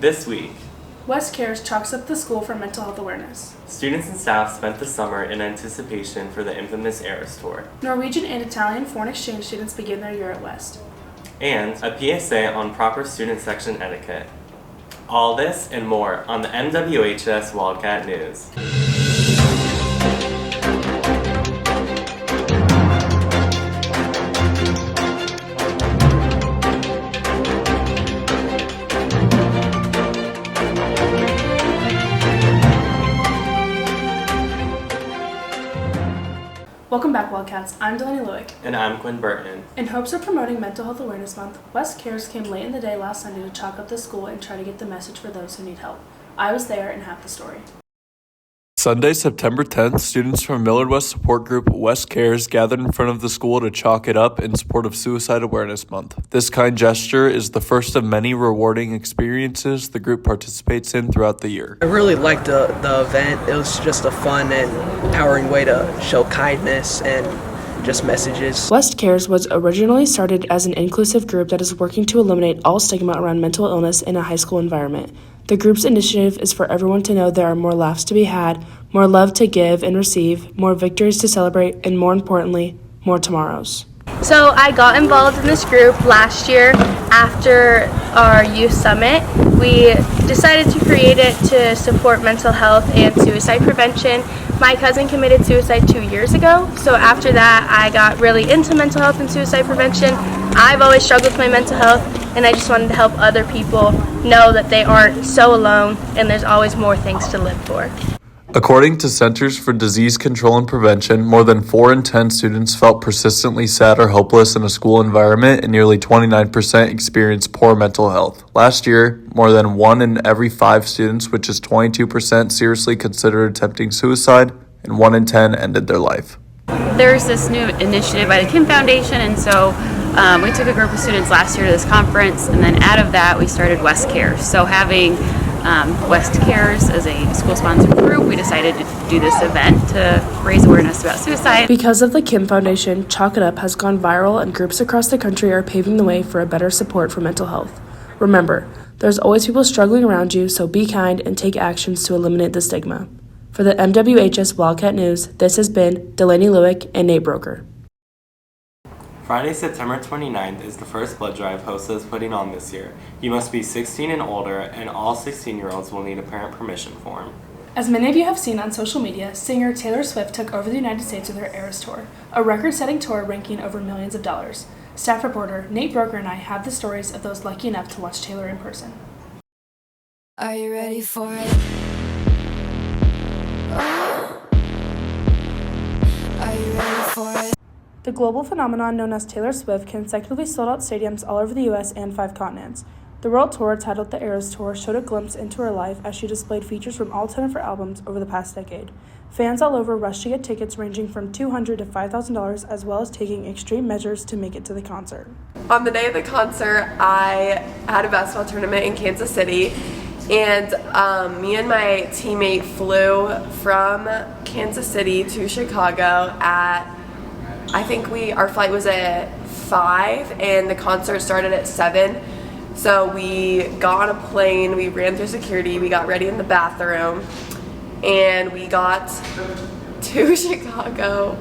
This week, West Cares chalks up the school for mental health awareness. students and staff spent the summer in anticipation for the infamous Eras Tour. Norwegian and Italian foreign exchange students begin their year at West. And a PSA on proper student section etiquette. All this and more on the MWHS Wildcat News. Welcome back, Wildcats. I'm Delaney Lewick. And I'm Quinn Burton. In hopes of promoting Mental Health Awareness Month, West Cares came late in the day last Sunday to chalk up the school and try to get the message for those who need help. I was there and have the story. Sunday, September 10th, students from Millard West support group West Cares gathered in front of the school to chalk it up in support of Suicide Awareness Month. This kind gesture is the first of many rewarding experiences the group participates in throughout the year. I really liked the event. It was just a fun and empowering way to show kindness and just messages. West Cares was originally started as an inclusive group that is working to eliminate all stigma around mental illness in a high school environment. The group's initiative is for everyone to know there are more laughs to be had, more love to give and receive, more victories to celebrate, and more importantly, more tomorrows. So I got involved in this group last year after our youth summit. We decided to create it to support mental health and suicide prevention. My cousin committed suicide 2 years ago, so after that I got really into mental health and suicide prevention. I've always struggled with my mental health, and I just wanted to help other people know that they aren't so alone and there's always more things to live for. According to Centers for Disease Control and Prevention, more than 4 in 10 students felt persistently sad or hopeless in a school environment, and nearly 29% experienced poor mental health. Last year, more than 1 in every 5 students, which is 22%, seriously considered attempting suicide, and 1 in 10 ended their life. There's this new initiative by the Kim Foundation, and so we took a group of students last year to this conference, and then out of that we started West Cares. So having West Cares as a school-sponsored group, we decided to do this event to raise awareness about suicide. Because of the Kim Foundation, Chalk It Up has gone viral and groups across the country are paving the way for a better support for mental health. Remember, there's always people struggling around you, so be kind and take actions to eliminate the stigma. For the MWHS Wildcat News, this has been Delaney Lewick and Nate Broker. Friday, September 29th is the first blood drive HOSA is putting on this year. You must be 16 and older, and all 16-year-olds will need a parent permission form. As many of you have seen on social media, singer Taylor Swift took over the United States with her Eras Tour, a record-setting tour ranking over millions of dollars. Staff reporter Nate Broker and I have the stories of those lucky enough to watch Taylor in person. Are you ready for it? Are you ready for it? The global phenomenon known as Taylor Swift consecutively sold out stadiums all over the U.S. and 5 continents. The world tour, titled the Eras Tour, showed a glimpse into her life as she displayed features from all 10 of her albums over the past decade. Fans all over rushed to get tickets ranging from $200 to $5,000, as well as taking extreme measures to make it to the concert. On the day of the concert, I had a basketball tournament in Kansas City, and me and my teammate flew from Kansas City to Chicago at, I think our flight was at 5 and the concert started at 7. So we got on a plane, we ran through security, we got ready in the bathroom, and we got to Chicago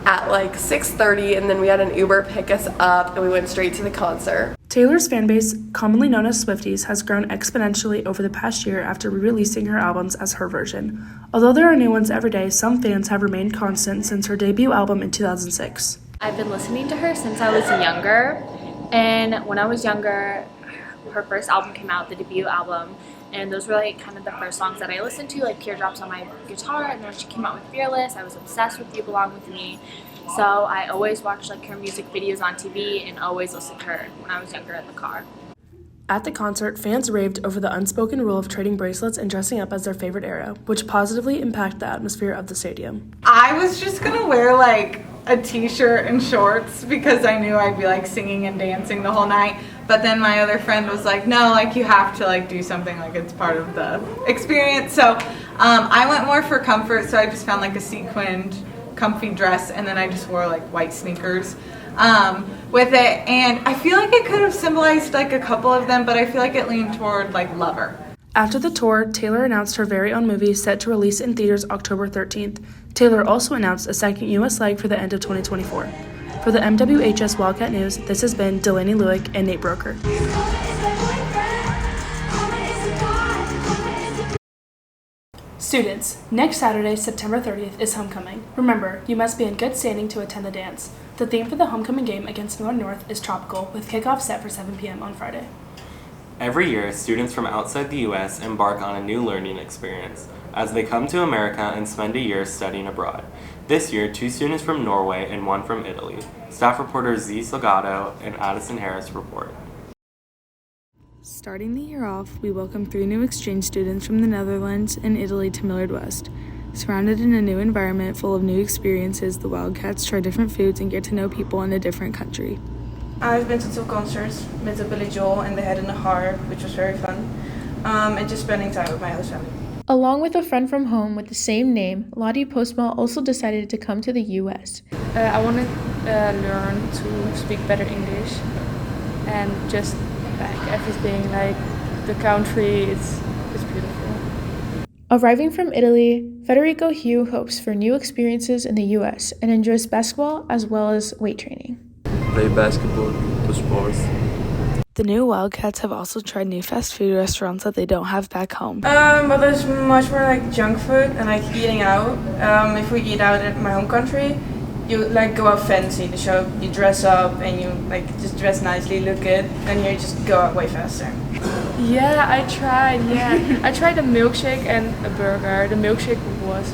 at like 6:30, and then we had an Uber pick us up and we went straight to the concert. Taylor's fanbase, commonly known as Swifties, has grown exponentially over the past year after re-releasing her albums as her version. Although there are new ones every day, some fans have remained constant since her debut album in 2006. I've been listening to her since I was younger, and when I was younger, her first album came out, the debut album, and those were like kind of the first songs that I listened to, like Teardrops on my guitar, and then when she came out with Fearless, I was obsessed with You Belong With Me. So I always watched like her music videos on TV and always listened to her when I was younger in the car. At the concert, fans raved over the unspoken rule of trading bracelets and dressing up as their favorite era, which positively impacted the atmosphere of the stadium. I was just gonna wear like a t-shirt and shorts because I knew I'd be like singing and dancing the whole night, but then my other friend was like, no, like you have to like do something, like it's part of the experience. So I went more for comfort, so I just found like a sequined comfy dress, and then I just wore like white sneakers. with it, and I feel like it could have symbolized like a couple of them, but I feel like it leaned toward like lover. After the tour, Taylor announced her very own movie set to release in theaters October 13th. Taylor also announced a second U.S. leg for the end of 2024. For the MWHS Wildcat News, this has been Delaney Lewick and Nate Broker. Students, next Saturday, September 30th, is homecoming. Remember, you must be in good standing to attend the dance. The theme for the homecoming game against North is tropical, with kickoff set for 7 p.m. on Friday. Every year, students from outside the U.S. embark on a new learning experience as they come to America and spend a year studying abroad. This year, 2 students from Norway and 1 from Italy. Staff reporters Z. Salgado and Addison Harris report. Starting the year off, we welcome 3 new exchange students from the Netherlands and Italy to Millard West. Surrounded in a new environment full of new experiences, the Wildcats try different foods and get to know people in a different country. I've been to 2 concerts, been to Billy Joel and The Head and the Heart, which was very fun, and just spending time with my host family. Along with a friend from home with the same name, Lottie Postma also decided to come to the U.S. I want to learn to speak better English and just like everything, like the country, it's beautiful. Arriving from Italy, Federico Hugh hopes for new experiences in the U.S. and enjoys basketball as well as weight training. Play basketball, do sports. The new Wildcats have also tried new fast food restaurants that they don't have back home. But there's much more like junk food and like eating out. If we eat out in my home country, you like go out fancy. The show you dress up and you like just dress nicely, look good, and here you just go out way faster. Yeah, I tried. Yeah, I tried a milkshake and a burger. The milkshake was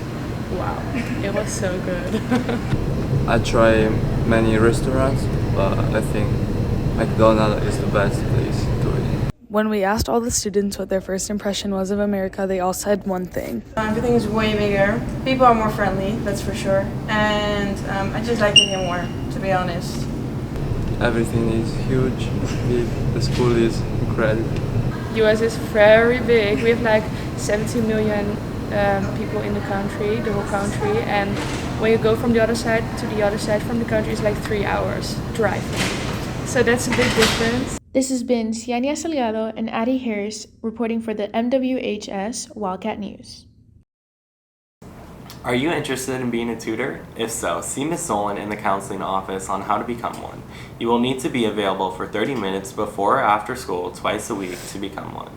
wow. It was so good. I try many restaurants, but I think McDonald's is the best place to eat. When we asked all the students what their first impression was of America, they all said one thing. Everything is way bigger. People are more friendly, that's for sure. And I just like it here more, to be honest. Everything is huge, big. The school is incredible. US is very big. We have like 70 million people in the country, the whole country, and when you go from the other side to the other side from the country, it's like 3 hours driving. So that's a big difference. This has been Siania Salgado and Addie Harris reporting for the MWHS Wildcat News. Are you interested in being a tutor? If so, see Ms. Nolan in the counseling office on how to become one. You will need to be available for 30 minutes before or after school twice a week to become one.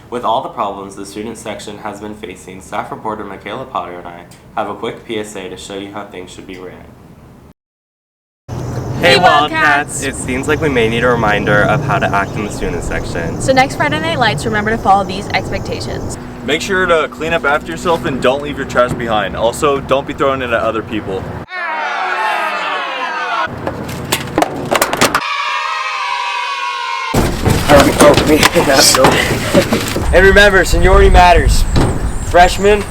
With all the problems the student section has been facing, staff reporter Michaela Potter and I have a quick PSA to show you how things should be ran. Hey Wildcats! It seems like we may need a reminder of how to act in the student section. So next Friday Night Lights, remember to follow these expectations. Make sure to clean up after yourself and don't leave your trash behind. Also, don't be throwing it at other people. And remember, seniority matters. Freshmen,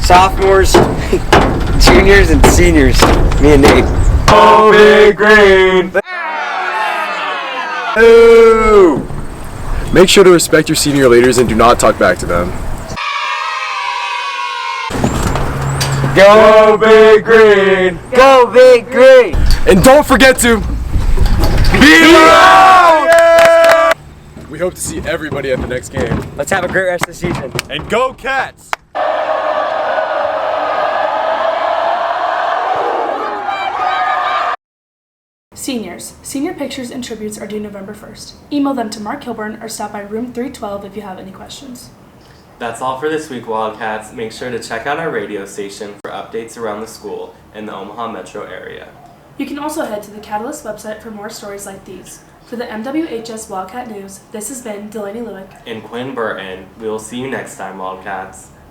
sophomores, juniors, and seniors. Me and Nate. Oh, big green! Ooh. Make sure to respect your senior leaders and do not talk back to them. Go Big Green! Go Big Green! And don't forget to be loud! We hope to see everybody at the next game. Let's have a great rest of the season. And go Cats! Seniors. Senior pictures and tributes are due November 1st. Email them to Mark Kilburn or stop by room 312 if you have any questions. That's all for this week, Wildcats. Make sure to check out our radio station for updates around the school in the Omaha metro area. You can also head to the Catalyst website for more stories like these. For the MWHS Wildcat News, this has been Delaney Lewick and Quinn Burton. We will see you next time, Wildcats.